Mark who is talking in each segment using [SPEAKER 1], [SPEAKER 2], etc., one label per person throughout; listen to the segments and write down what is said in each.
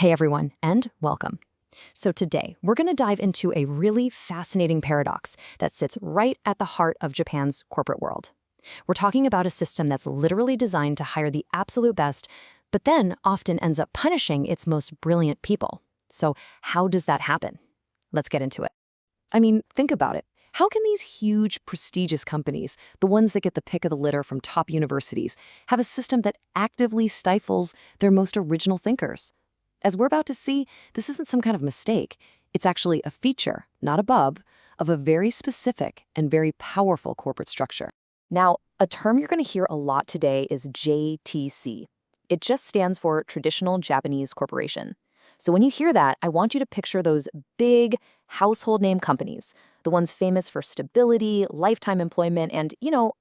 [SPEAKER 1] Hey everyone, and welcome. So today, we're going to dive into a really fascinating paradox that sits right at the heart of Japan's corporate world. We're talking about a system that's literally designed to hire the absolute best, but then often ends up punishing its most brilliant people. So how does that happen? Let's get into it. I mean, think about it. How can these huge, prestigious companies, the ones that get the pick of the litter from top universities, have a system that actively stifles their most original thinkers? As we're about to see, this isn't some kind of mistake. It's actually a feature, not a bug, of a very specific and very powerful corporate structure. Now, a term you're going to hear a lot today is JTC. It just stands for Traditional Japanese Corporation. So when you hear that, I want you to picture those big household name companies, the ones famous for stability, lifetime employment, and,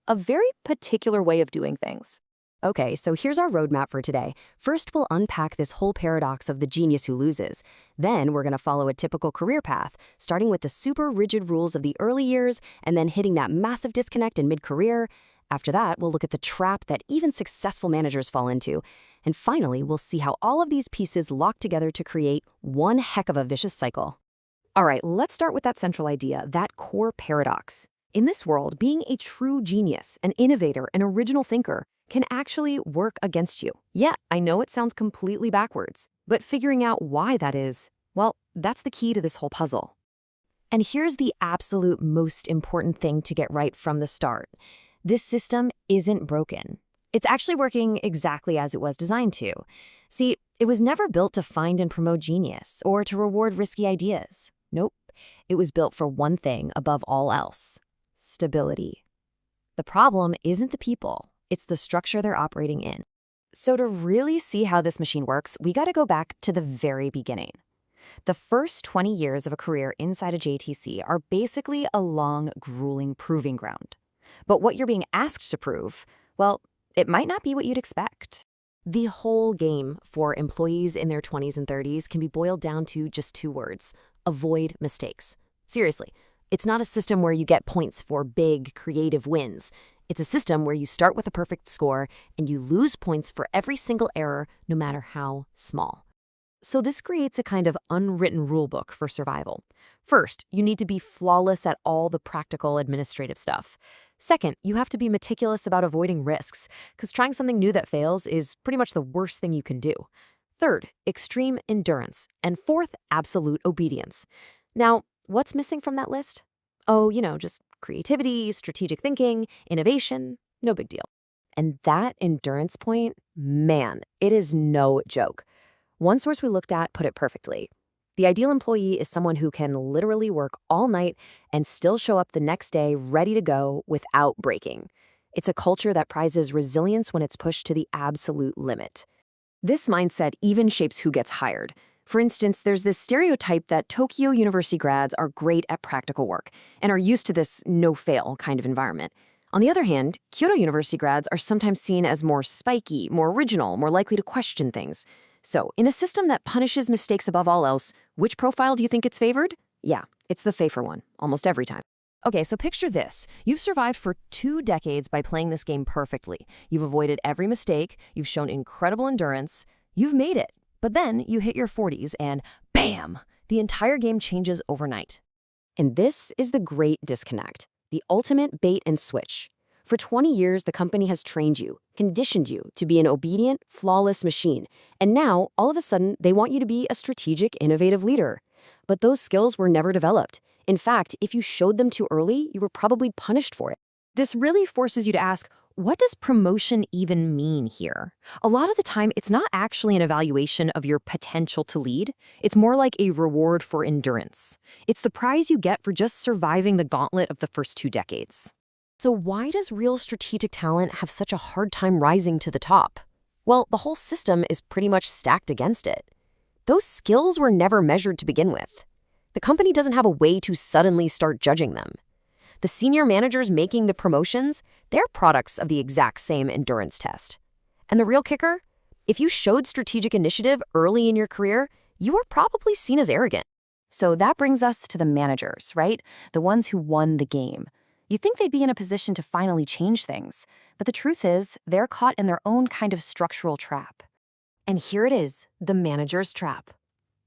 [SPEAKER 1] a very particular way of doing things. Okay, so here's our roadmap for today. First, we'll unpack this whole paradox of the genius who loses. Then, we're going to follow a typical career path, starting with the super rigid rules of the early years and then hitting that massive disconnect in mid-career. After that, we'll look at the trap that even successful managers fall into. And finally, we'll see how all of these pieces lock together to create one heck of a vicious cycle. All right, let's start with that central idea, that core paradox. In this world, being a true genius, an innovator, an original thinker, can actually work against you. Yeah, I know it sounds completely backwards, but figuring out why that is, well, that's the key to this whole puzzle. And here's the absolute most important thing to get right from the start. This system isn't broken. It's actually working exactly as it was designed to. See, it was never built to find and promote genius or to reward risky ideas. Nope. It was built for one thing above all else: stability. The problem isn't the people. It's the structure they're operating in. So to really see how this machine works, we got to go back to the very beginning. The first 20 years of a career inside a JTC are basically a long, grueling proving ground. But what you're being asked to prove, well, it might not be what you'd expect. The whole game for employees in their 20s and 30s can be boiled down to just two words: avoid mistakes. Seriously, it's not a system where you get points for big, creative wins. It's a system where you start with a perfect score and you lose points for every single error, no matter how small. So this creates a kind of unwritten rulebook for survival. First, you need to be flawless at all the practical administrative stuff. Second, you have to be meticulous about avoiding risks, because trying something new that fails is pretty much the worst thing you can do. Third, extreme endurance. And fourth, absolute obedience. Now, what's missing from that list? Oh, just creativity, strategic thinking, innovation, no big deal. And that endurance point, man, it is no joke. One source we looked at put it perfectly. The ideal employee is someone who can literally work all night and still show up the next day ready to go without breaking. It's a culture that prizes resilience when it's pushed to the absolute limit. This mindset even shapes who gets hired. For instance, there's this stereotype that Tokyo University grads are great at practical work and are used to this no-fail kind of environment. On the other hand, Kyoto University grads are sometimes seen as more spiky, more original, more likely to question things. So, in a system that punishes mistakes above all else, which profile do you think it's favored? Yeah, it's the Pfeiffer one, almost every time. Okay, so picture this. You've survived for 2 decades by playing this game perfectly. You've avoided every mistake, you've shown incredible endurance, you've made it. But then you hit your 40s and bam, the entire game changes overnight. And this is the great disconnect, the ultimate bait and switch. For 20 years, the company has trained you, conditioned you to be an obedient, flawless machine. And now, all of a sudden, they want you to be a strategic, innovative leader. But those skills were never developed. In fact, if you showed them too early, you were probably punished for it. This really forces you to ask, what does promotion even mean here? A lot of the time, it's not actually an evaluation of your potential to lead. It's more like a reward for endurance. It's the prize you get for just surviving the gauntlet of the first 2 decades. So why does real strategic talent have such a hard time rising to the top? Well, the whole system is pretty much stacked against it. Those skills were never measured to begin with. The company doesn't have a way to suddenly start judging them. The senior managers making the promotions, they're products of the exact same endurance test. And the real kicker? If you showed strategic initiative early in your career, you were probably seen as arrogant. So that brings us to the managers, right? The ones who won the game. You'd think they'd be in a position to finally change things, but the truth is, they're caught in their own kind of structural trap. And here it is, the manager's trap.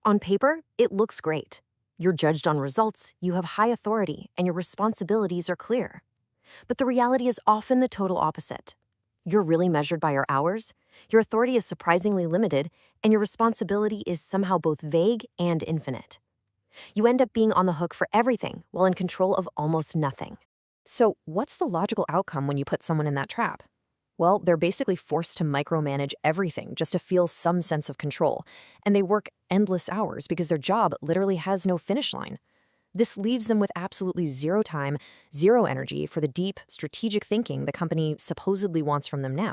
[SPEAKER 1] On paper, it looks great. You're judged on results, you have high authority, and your responsibilities are clear. But the reality is often the total opposite. You're really measured by your hours, your authority is surprisingly limited, and your responsibility is somehow both vague and infinite. You end up being on the hook for everything while in control of almost nothing. So, what's the logical outcome when you put someone in that trap? Well, they're basically forced to micromanage everything just to feel some sense of control, and they work endless hours because their job literally has no finish line. This leaves them with absolutely zero time, zero energy for the deep, strategic thinking the company supposedly wants from them now.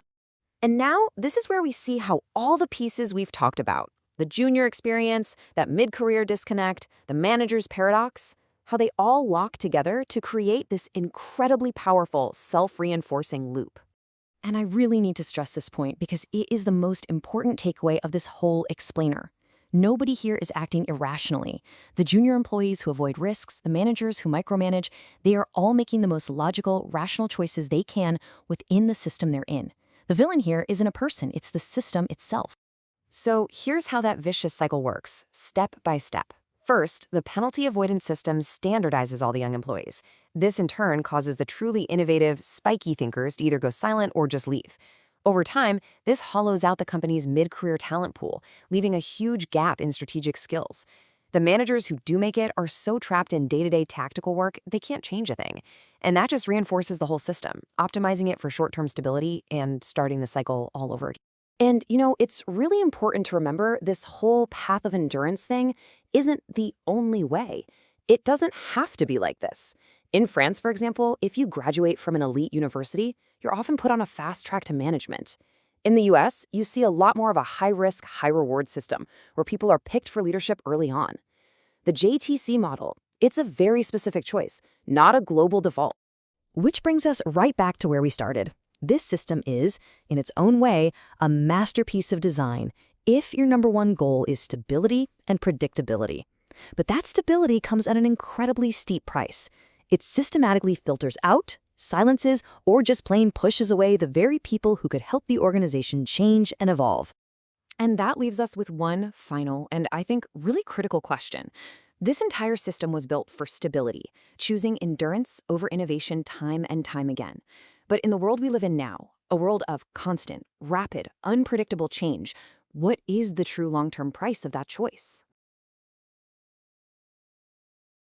[SPEAKER 1] And now, this is where we see how all the pieces we've talked about, the junior experience, that mid-career disconnect, the manager's paradox, how they all lock together to create this incredibly powerful, self-reinforcing loop. And I really need to stress this point because it is the most important takeaway of this whole explainer. Nobody here is acting irrationally. The junior employees who avoid risks, the managers who micromanage, they are all making the most logical, rational choices they can within the system they're in. The villain here isn't a person, it's the system itself. So here's how that vicious cycle works, step by step. First, the penalty avoidance system standardizes all the young employees. This in turn causes the truly innovative, spiky thinkers to either go silent or just leave. Over time, this hollows out the company's mid-career talent pool, leaving a huge gap in strategic skills. The managers who do make it are so trapped in day-to-day tactical work, they can't change a thing. And that just reinforces the whole system, optimizing it for short-term stability and starting the cycle all over again. And, it's really important to remember this whole path of endurance thing isn't the only way. It doesn't have to be like this. In France, for example, if you graduate from an elite university, you're often put on a fast track to management. In the US, you see a lot more of a high-risk, high-reward system where people are picked for leadership early on. The JTC model, it's a very specific choice, not a global default. Which brings us right back to where we started. This system is, in its own way, a masterpiece of design if your number one goal is stability and predictability. But that stability comes at an incredibly steep price. It systematically filters out, silences, or just plain pushes away the very people who could help the organization change and evolve. And that leaves us with one final and I think really critical question. This entire system was built for stability, choosing endurance over innovation time and time again. But in the world we live in now, a world of constant, rapid, unpredictable change, what is the true long-term price of that choice?